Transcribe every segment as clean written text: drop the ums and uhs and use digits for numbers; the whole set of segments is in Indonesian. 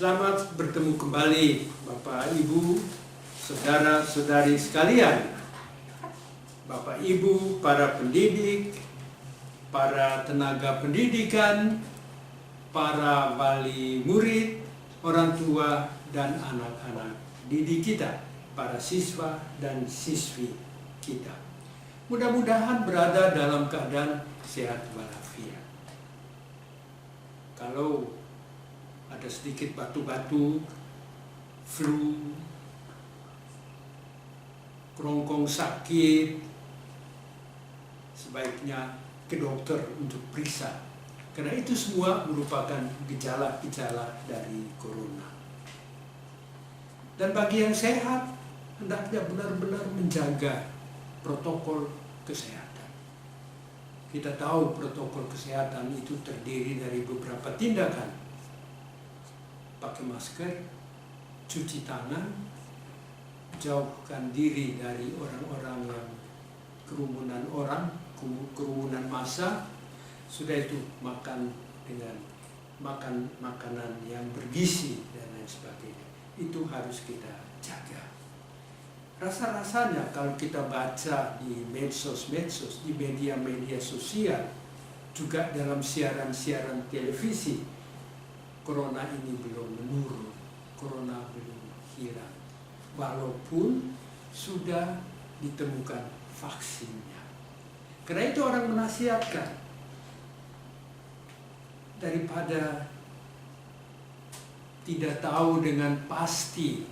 Selamat bertemu kembali Bapak, Ibu, saudara-saudari sekalian. Bapak, Ibu, para pendidik, para tenaga pendidikan, para wali murid, orang tua, dan anak-anak didik kita, para siswa dan siswi kita. Mudah-mudahan berada dalam keadaan sehat walafiat. Kalau ada sedikit batu-batu, flu, kerongkong sakit, sebaiknya ke dokter untuk periksa. Karena itu semua merupakan gejala-gejala dari corona. Dan bagi yang sehat, hendaknya benar-benar menjaga protokol kesehatan. Kita tahu protokol kesehatan itu terdiri dari beberapa tindakan. Pakai masker, cuci tangan, jauhkan diri dari orang-orang yang kerumunan orang, kerumunan massa. Sudah itu makan dengan makanan yang bergizi dan lain sebagainya. Itu harus kita jaga. Rasa-rasanya kalau kita baca di medsos-medsos, di media-media sosial, juga dalam siaran-siaran televisi, corona ini belum menurun, corona belum hilang, walaupun sudah ditemukan vaksinnya. Karena itu orang menasihatkan, daripada tidak tahu dengan pasti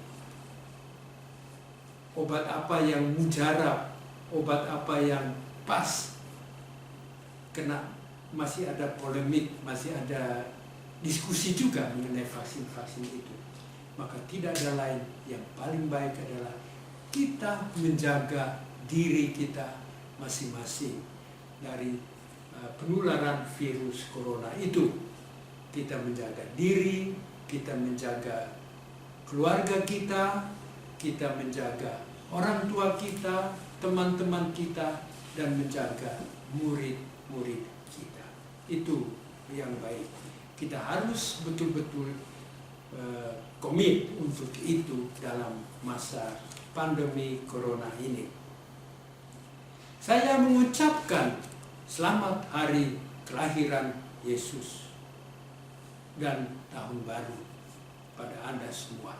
obat apa yang mujarab, obat apa yang pas, karena masih ada polemik, masih ada diskusi juga mengenai vaksin-vaksin itu. Maka tidak ada lain, yang paling baik adalah kita menjaga diri kita masing-masing dari penularan virus corona itu. Kita menjaga diri, kita menjaga keluarga kita, kita menjaga orang tua kita, teman-teman kita, dan menjaga murid-murid kita. Itu yang baik. Kita harus betul-betul komit untuk itu dalam masa pandemi corona ini. Saya mengucapkan selamat hari kelahiran Yesus dan tahun baru pada Anda semua.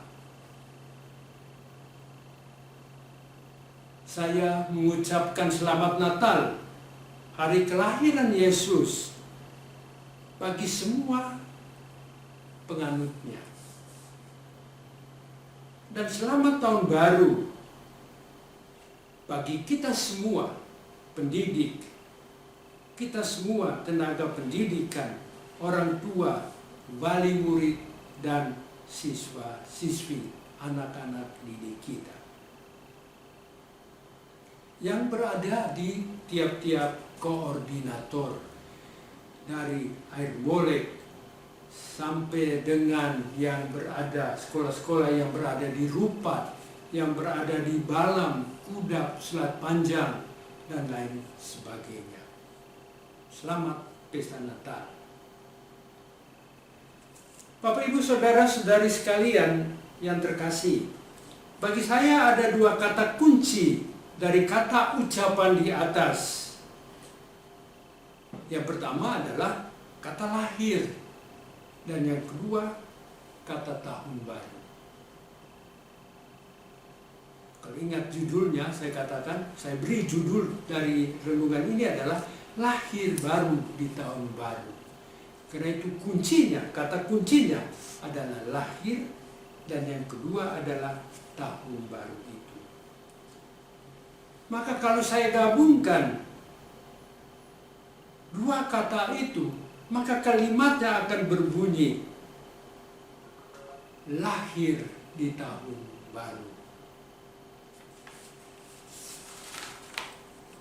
Saya mengucapkan selamat Natal, hari kelahiran Yesus, bagi semua penganutnya. Dan selamat tahun baru bagi kita semua pendidik, kita semua tenaga pendidikan, orang tua, wali murid, dan siswa-siswi, anak-anak didik kita, yang berada di tiap-tiap koordinator, dari Air Molek sampai dengan yang berada, sekolah-sekolah yang berada di Rupat, yang berada di Balam, Kudap, Selat Panjang, dan lain sebagainya. Selamat Pesta Natal. Bapak, Ibu, saudara-saudari sekalian yang terkasih, bagi saya ada dua kata kunci dari kata ucapan di atas. Yang pertama adalah kata lahir, dan yang kedua kata tahun baru. Kalau ingat judulnya, saya beri judul dari renungan ini adalah lahir baru di tahun baru. Karena itu kuncinya, kata kuncinya adalah lahir, dan yang kedua adalah tahun baru itu. Maka kalau saya gabungkan dua kata itu, maka kalimatnya akan berbunyi lahir di tahun baru.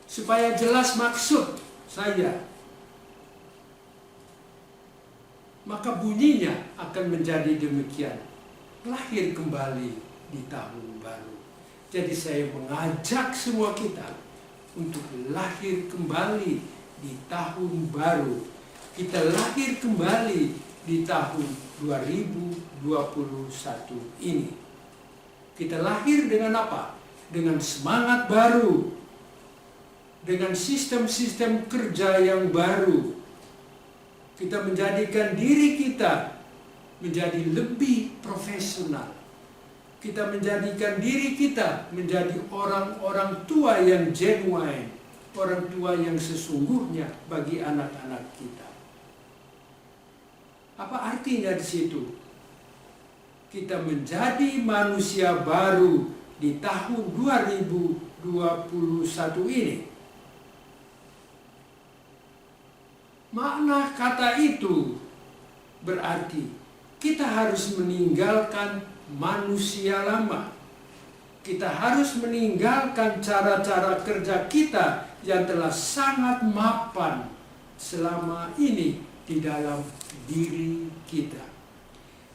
Supaya jelas maksud saya, maka bunyinya akan menjadi demikian: lahir kembali di tahun baru. Jadi saya mengajak semua kita untuk lahir kembali di tahun baru. Kita lahir kembali di tahun 2021 ini. Kita lahir dengan apa? Dengan semangat baru, dengan sistem-sistem kerja yang baru. Kita menjadikan diri kita menjadi lebih profesional. Kita menjadikan diri kita menjadi orang-orang tua yang genuine, orang tua yang sesungguhnya bagi anak-anak kita. Apa artinya di situ? Kita menjadi manusia baru di tahun 2021 ini. Makna kata itu berarti kita harus meninggalkan manusia lama. Kita harus meninggalkan cara-cara kerja kita yang telah sangat mapan selama ini di dalam diri kita.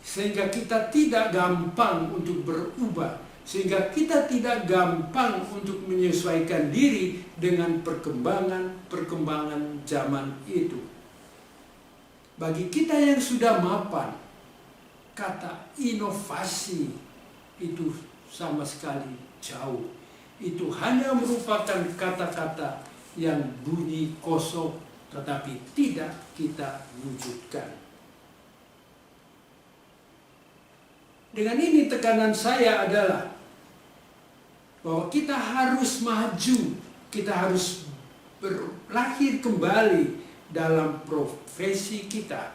Sehingga kita tidak gampang untuk berubah, sehingga kita tidak gampang untuk menyesuaikan diri dengan perkembangan zaman itu. Bagi kita yang sudah mapan, kata inovasi itu sama sekali jauh. Itu hanya merupakan kata-kata yang bunyi kosong, tetapi tidak kita wujudkan. Dengan ini tekanan saya adalah bahwa kita harus maju, kita harus berlahir kembali dalam profesi kita.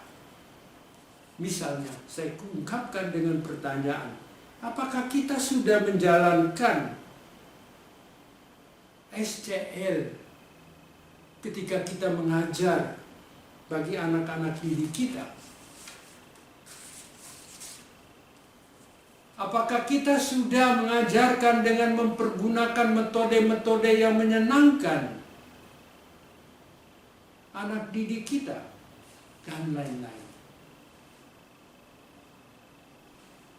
Misalnya, saya ungkapkan dengan pertanyaan, apakah kita sudah menjalankan SCL ketika kita mengajar bagi anak-anak didik kita? Apakah kita sudah mengajarkan dengan mempergunakan metode-metode yang menyenangkan anak didik kita, dan lain-lain?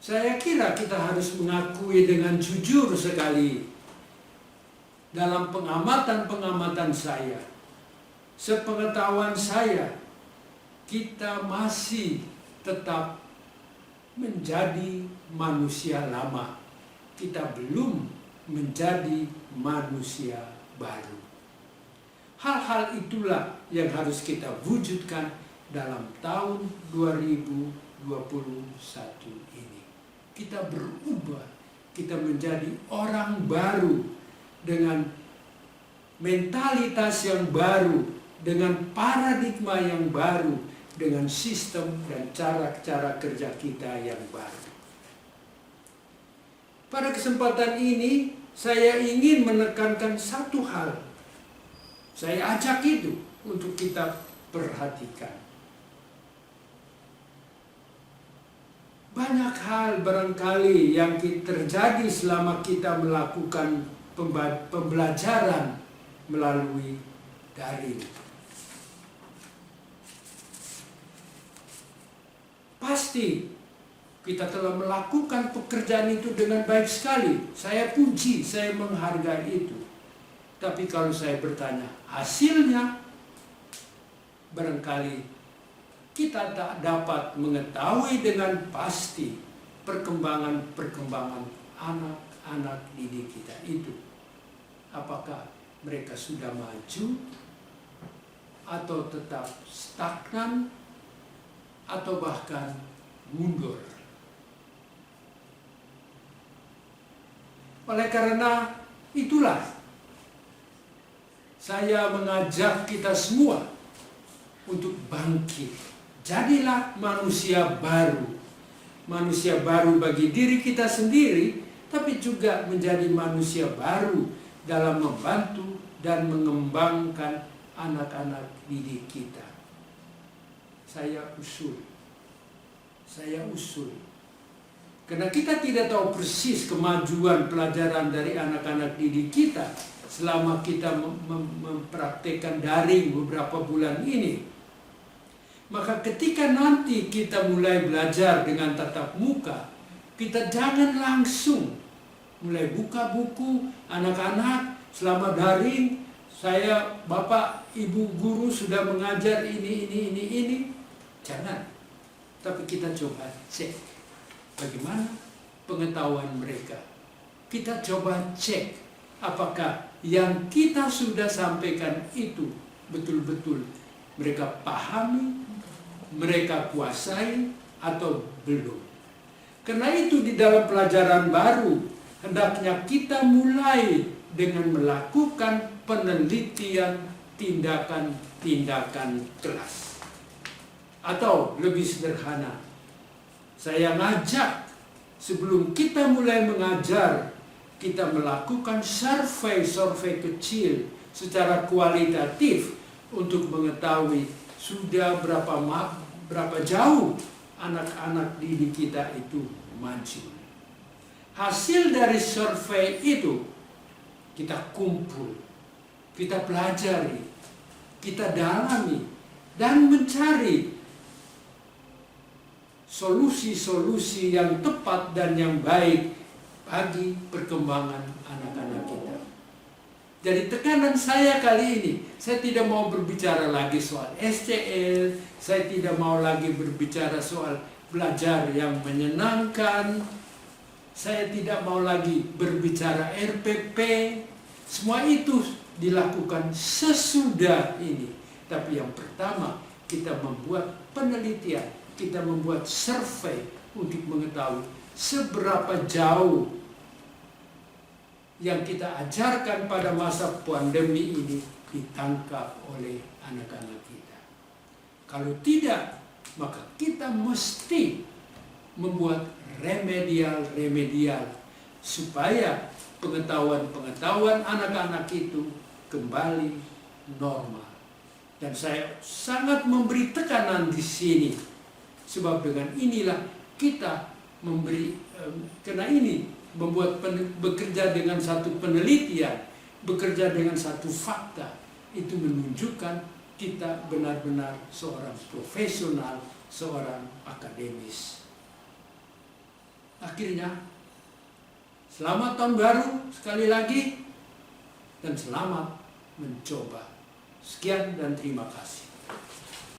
Saya kira kita harus mengakui dengan jujur sekali, dalam pengamatan-pengamatan saya, sepengetahuan saya, kita masih tetap menjadi manusia lama. Kita belum menjadi manusia baru. Hal-hal itulah yang harus kita wujudkan dalam tahun 2021 ini. Kita berubah, kita menjadi orang baru dengan mentalitas yang baru, dengan paradigma yang baru, dengan sistem dan cara-cara kerja kita yang baru. Pada kesempatan ini, saya ingin menekankan satu hal. Saya ajak itu untuk kita perhatikan. Banyak hal barangkali yang terjadi selama kita melakukan pembelajaran melalui daring. Pasti kita telah melakukan pekerjaan itu dengan baik sekali. Saya puji, saya menghargai itu. Tapi kalau saya bertanya hasilnya, barangkali kita tak dapat mengetahui dengan pasti perkembangan anak-anak didik kita itu. Apakah mereka sudah maju atau tetap stagnan atau bahkan mundur. Oleh karena itulah saya mengajak kita semua untuk bangkit. Jadilah manusia baru. Manusia baru bagi diri kita sendiri, tapi juga menjadi manusia baru dalam membantu dan mengembangkan anak-anak didik kita. Saya usul. Karena kita tidak tahu persis kemajuan pelajaran dari anak-anak didik kita selama kita mempraktekkan daring beberapa bulan ini. Maka ketika nanti kita mulai belajar dengan tatap muka, kita jangan langsung mulai buka buku anak-anak selama daring. Saya, Bapak, Ibu guru sudah mengajar ini. Jangan. tapi kita coba cek bagaimana pengetahuan mereka. Kita coba cek apakah yang kita sudah sampaikan itu betul-betul mereka pahami, mereka kuasai atau belum. Karena itu di dalam pelajaran baru hendaknya kita mulai dengan melakukan penelitian tindakan-tindakan keras. Atau lebih sederhana, saya ngajak sebelum kita mulai mengajar, kita melakukan survei kecil secara kualitatif untuk mengetahui sudah berapa jauh anak-anak didik kita itu maju. Hasil dari survei itu kita kumpul, kita pelajari, kita dalami, dan mencari solusi-solusi yang tepat dan yang baik bagi perkembangan anak-anak kita. Jadi tekanan saya kali ini, saya tidak mau berbicara lagi soal SCL, saya tidak mau lagi berbicara soal belajar yang menyenangkan, saya tidak mau lagi berbicara RPP, semua itu dilakukan sesudah ini. Tapi yang pertama, kita membuat penelitian, kita membuat survei untuk mengetahui seberapa jauh yang kita ajarkan pada masa pandemi ini ditangkap oleh anak-anak kita. Kalau tidak, maka kita mesti membuat remedial supaya pengetahuan anak-anak itu kembali normal. Dan saya sangat memberi tekanan di sini, sebab dengan inilah kita bekerja dengan satu penelitian, bekerja dengan satu fakta, itu menunjukkan kita benar-benar seorang profesional, seorang akademis. Akhirnya, selamat tahun baru sekali lagi, dan selamat mencoba. Sekian dan terima kasih.